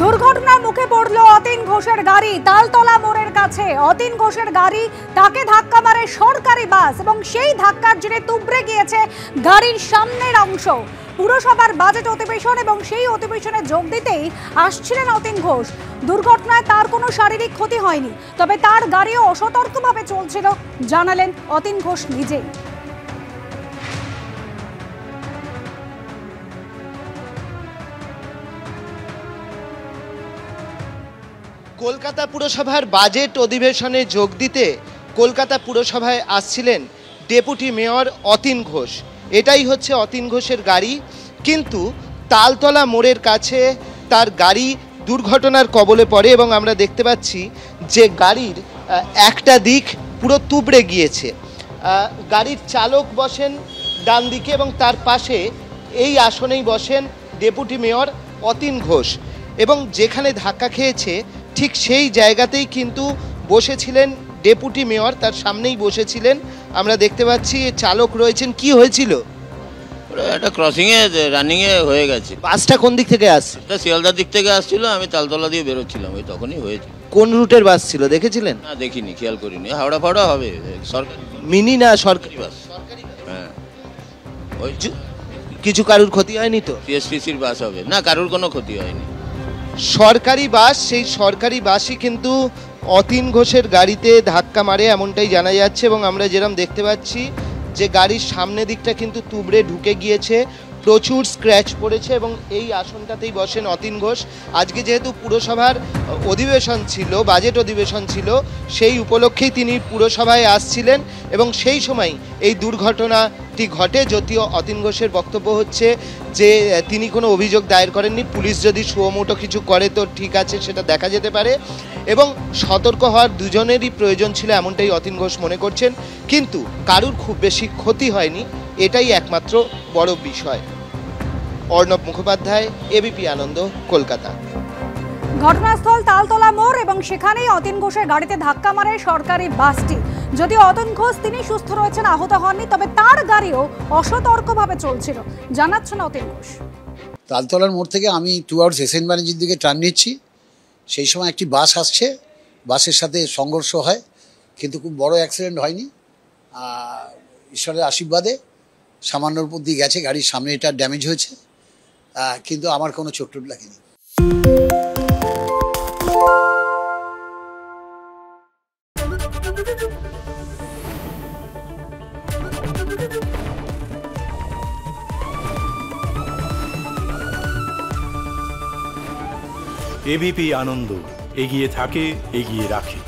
দুর্ঘটনার মুখে পড়ল অতীন ঘোষের গাড়ি। তালতলা মোড়ের কাছে অতীন ঘোষের গাড়ি, তাকে ধাক্কা মারে সরকারি বাস এবং সেই ধাক্কার জেরে তুবড়ে গিয়েছে গাড়ির সামনের অংশ। পুরসভার বাজেট অধিবেশন এবং সেই অধিবেশনে যোগ দিতেই আসছিলেন অতীন ঘোষ। দুর্ঘটনায় তার কোনো শারীরিক ক্ষতি হয়নি, তবে তার গাড়িও অসতর্কভাবে চলছিল, জানালেন অতীন ঘোষ নিজেই। কলকাতা পুরসভার বাজেট অধিবেশনে যোগ দিতে কলকাতা পুরসভায় আসছিলেন ডেপুটি মেয়র অতীন ঘোষ। এটাই হচ্ছে অতীন ঘোষের গাড়ি, কিন্তু তালতলা মোড়ের কাছে তার গাড়ি দুর্ঘটনার কবলে পড়ে এবং আমরা দেখতে পাচ্ছি যে গাড়ির একটা দিক পুরো তুবড়ে গিয়েছে। গাড়ির চালক বসেন ডান দিকে এবং তার পাশে এই আসনেই বসেন ডেপুটি মেয়র অতীন ঘোষ, এবং যেখানে ধাক্কা খেয়েছে ঠিক সেই জায়গাতেই কিন্তু বসেছিলেন ডেপুটি মেয়র, তার সামনেই বসেছিলেন। আমরা দেখতে পাচ্ছি চালক রয়েছেন। কি হয়েছিল? একটা ক্রসিংয়ে রানিংয়ে হয়ে গেছে। বাসটা কোন দিক থেকে আসছে? এটা শিয়ালদার দিক থেকে আসছিল, আমি তালতলা দিয়ে বেরোচ্ছিলাম, ওই তখনই হয়েছে। কোন রুটের বাস ছিল দেখেছিলেন? না, দেখিনি, খেয়াল করিনি। হাওড়া ফাওড়া হবে, সরকারি মিনি না সরকারি বাস। হ্যাঁ, ওই কিছু কারুর ক্ষতি হয়নি তো? টিএসপিসির বাস হবে না, কারুর কোনো ক্ষতি হয়নি। সরকারি বাস, সেই সরকারি বাসই কিন্তু অতীন ঘোষের গাড়িতে ধাক্কা মারে এমনটাই জানা যাচ্ছে। এবং আমরা যেরকম দেখতে পাচ্ছি যে গাড়ির সামনে দিকটা কিন্তু তুবড়ে ঢুকে গিয়েছে, প্রচুর স্ক্র্যাচ পড়েছে এবং এই আসনটাতেই বসেন অতীন ঘোষ। আজকে যেহেতু পুরসভার অধিবেশন ছিল, বাজেট অধিবেশন ছিল, সেই উপলক্ষেই তিনি পুরসভায় আসছিলেন এবং সেই সময় এই দুর্ঘটনাটি ঘটে। যদিও অতীন ঘোষের বক্তব্য হচ্ছে যে তিনি কোনো অভিযোগ দায়ের করেননি, পুলিশ যদি সুমোটো কিছু করে তো ঠিক আছে, সেটা দেখা যেতে পারে, এবং সতর্ক হওয়ার দুজনেরই প্রয়োজন ছিল এমনটাই অতীন ঘোষ মনে করছেন। কিন্তু কারুর খুব বেশি ক্ষতি হয়নি, এটাই একমাত্র বড় বিষয়। অর্ণব মুখোপাধ্যায়, এবিপি আনন্দ, কলকাতা। ঘটনাস্থল তালতলা মোড় এবং সেখানেই অতীন ঘোষের গাড়িতে ধাক্কা মারে সরকারি বাসটি। যদিও অতীন ঘোষ তিনি সুস্থ রয়েছেন, আহত হননি, তবে তার গাড়িও অসতর্কভাবে চলছিল, জানাচ্ছেন অতীন ঘোষ। তালতলার মোড় থেকে আমি টুয়ার্ডস এসএন ব্যানার্জির দিকে টার্ন নিচ্ছি, সেই সময় একটি বাস আসছে, বাসের সাথে সংঘর্ষ হয়, কিন্তু খুব বড় অ্যাক্সিডেন্ট হয়নি। ঈশ্বরের আশীর্বাদে সামান্যর উপর দিয়ে গেছে, গাড়ির সামনে এটা ড্যামেজ হয়েছে, কিন্তু আমার কোনো চোট টোট লাগেনি। এবিপি আনন্দ, এগিয়ে থাকে, এগিয়ে রাখে।